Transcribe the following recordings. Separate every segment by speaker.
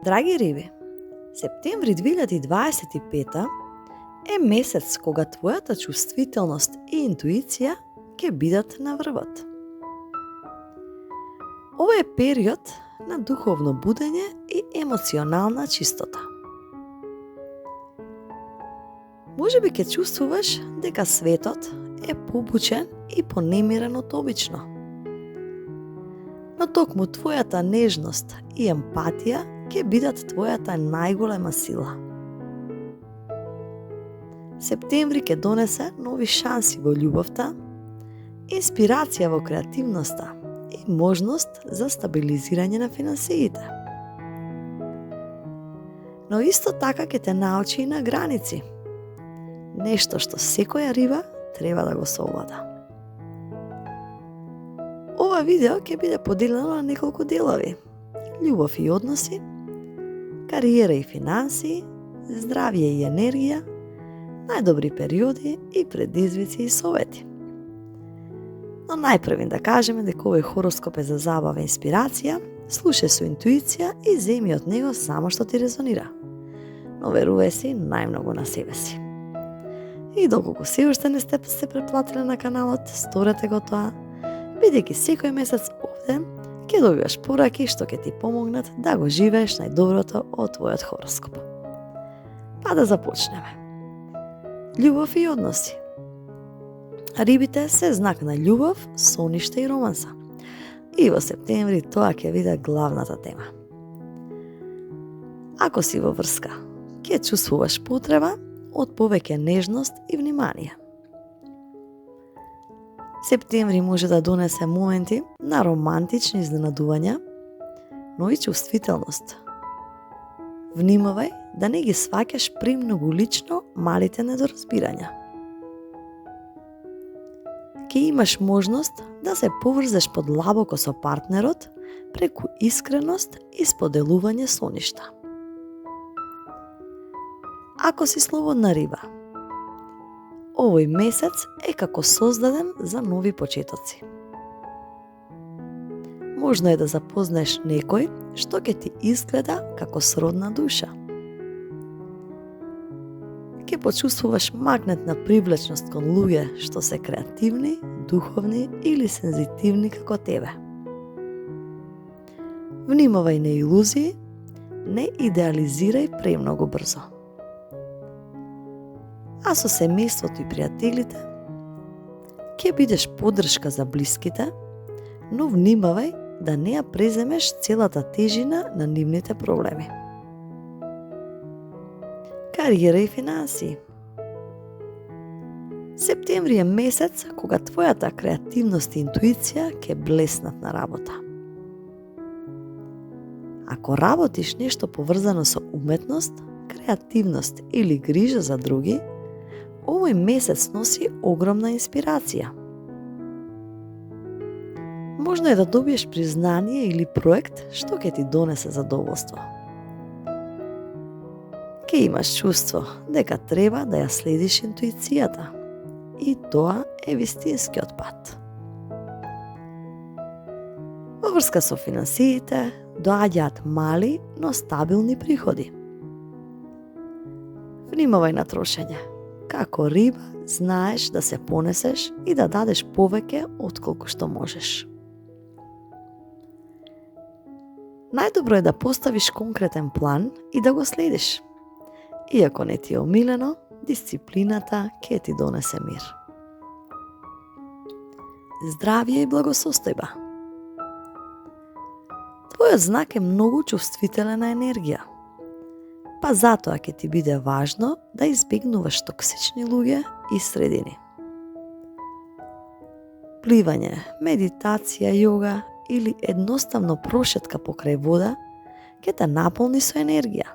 Speaker 1: Драги риби, септември 2025 е месец кога твојата чувствителност и интуиција ќе бидат на врвот. Ова е период на духовно будење и емоционална чистота. Можеби ќе чувствуваш дека светот е побучен и понемирен од обично. Но токму твојата нежност и емпатија ќе бидат твојата најголема сила. Септември ќе донесе нови шанси во љубовта, инспирација во креативноста и можност за стабилизирање на финансиите. Но исто така ќе те научи и на граници. Нешто што секоја риба треба да го совлада. Ова видео ќе биде поделено на неколку делови: љубов и односи, кариера и финансии, здравје и енергија, најдобри периоди и предизвици и совети. Но најпрвен да кажеме дека овој хороскоп е за забава и инспирација, слушај со интуиција и земи од него само што ти резонира. Но верувај си најмногу на себе си. И доколку се уште не сте се претплатиле на каналот, сторете го тоа, бидејќи секој месец овде ќе добиваш пораки што ќе ти помогнат да го живееш најдоброто од твојот хороскоп. Па да започнеме. Љубов и односи. Рибите се знак на љубов, сониште и романса. И во септември тоа ќе биде главната тема. Ако си во врска, ќе чувствуваш потреба од повеќе нежност и внимание. Септември може да донесе моменти на романтични изненадувања, но и чувствителност. Внимавај да не ги сваќаш премногу лично малите недоразбирања. Ке имаш можност да се поврзеш подлабоко со партнерот преку искреност и споделување соништа. Ако си слободна риба, овој месец е како создаден за нови почетоци. Можно е да запознаеш некој што ќе ти изгледа како сродна душа. Ќе почувствуваш магнетна привлечност кон луѓе што се креативни, духовни или сензитивни како тебе. Внимавај на илузии, не идеализирај премногу брзо. А со семејството и пријателите ќе бидеш поддршка за блиските, но внимавај да не ја преземеш целата тежина на нивните проблеми. Кариера и финансии. Септември е месец кога твојата креативност и интуиција ќе блеснат на работа. Ако работиш нешто поврзано со уметност, креативност или грижа за други, овој месец носи огромна инспирација. Можно е да добиеш признание или проект што ќе ти донесе задоволство. Ке имаш чувство дека треба да ја следиш интуицијата. И тоа е вистинскиот пат. Во врска со финансиите, доаѓаат мали, но стабилни приходи. Внимавај на трошење. Како риба, знаеш да се понесеш и да дадеш повеќе отколку што можеш. Најдобро е да поставиш конкретен план и да го следиш. Иако не ти е омилено, дисциплината ќе ти донесе мир. Здравје и благосостојба. Твојот знак е многу чувствителен на енергија. Па затоа ќе ти биде важно да избегнуваш токсични луѓе и средини. Пливање, медитација, јога или едноставно прошетка покрај вода ќе те наполни со енергија.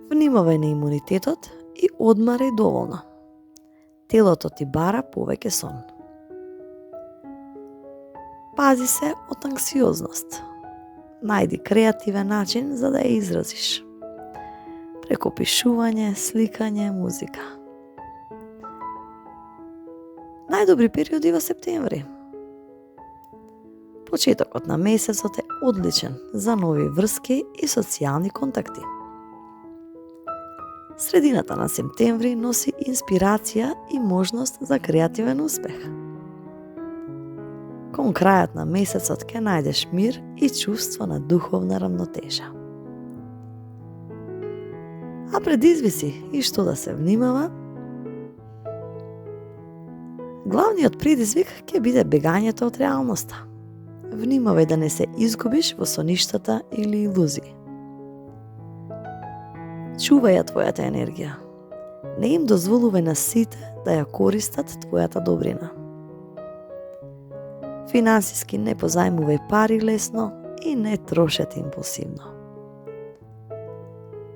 Speaker 1: Внимавај на имунитетот и одмарај доволно. Телото ти бара повеќе сон. Пази се од анксиозност. Најди креативен начин за да ја изразиш. Преку пишување, сликање, музика. Најдобри периоди во септември. Почетокот на месецот е одличен за нови врски и социјални контакти. Средината на септември носи инспирација и можност за креативен успех. Кон крајот на месецот ќе најдеш мир и чувство на духовна рамнотежа. А предизвици и што да се внимава? Главниот предизвик ќе биде бегањето од реалноста. Внимавај да не се изгубиш во соништата или илузии. Чувај ја твојата енергија. Не им дозволувај на сите да ја користат твојата добрина. Финансиски не позајмувај пари лесно и не трошете импулсивно.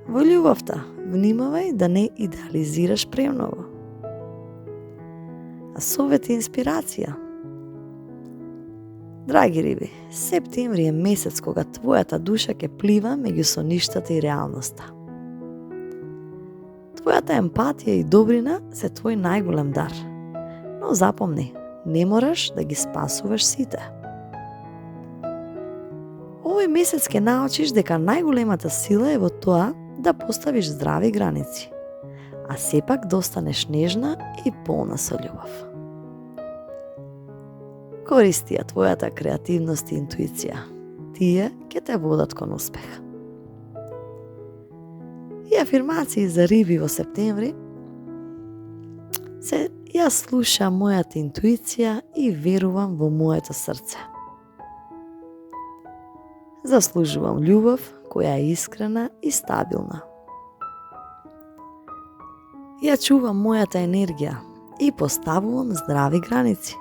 Speaker 1: Во љубовта внимавај да не идеализираш премногу. А совет и инспирација. Драги риби, септември е месец кога твојата душа ќе плива меѓу соништата и реалноста. Твојата емпатија и добрина се твој најголем дар. Но запомни, не мораш да ги спасуваш сите. Овој месец ќе научиш дека најголемата сила е во тоа да поставиш здрави граници, а сепак да останеш нежна и полна со љубов. Користи ја твојата креативност и интуиција. Тие ќе те водат кон успех. И афирмации за риби во септември се јас слушам мојата интуиција и верувам во моето срце. Заслужувам љубов која е искрена и стабилна. Ја чувам мојата енергија и поставувам здрави граници.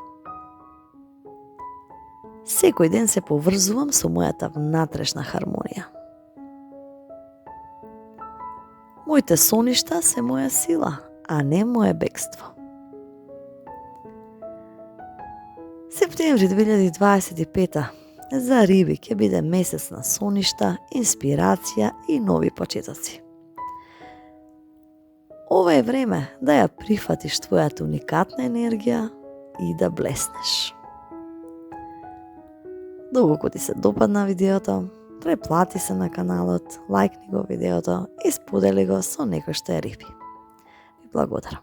Speaker 1: Секој ден се поврзувам со мојата внатрешна хармонија. Моите соништа се моја сила, а не моје бегство. Септември 2025 за риби ќе биде месец на соништа, инспирација и нови почетоци. Ова е време да ја прифатиш твојата уникатна енергија и да блеснеш. Доколку ти се допадна видеото, преплати се на каналот, лајкни го видеото и сподели го со некој што е риби. Ви благодарам.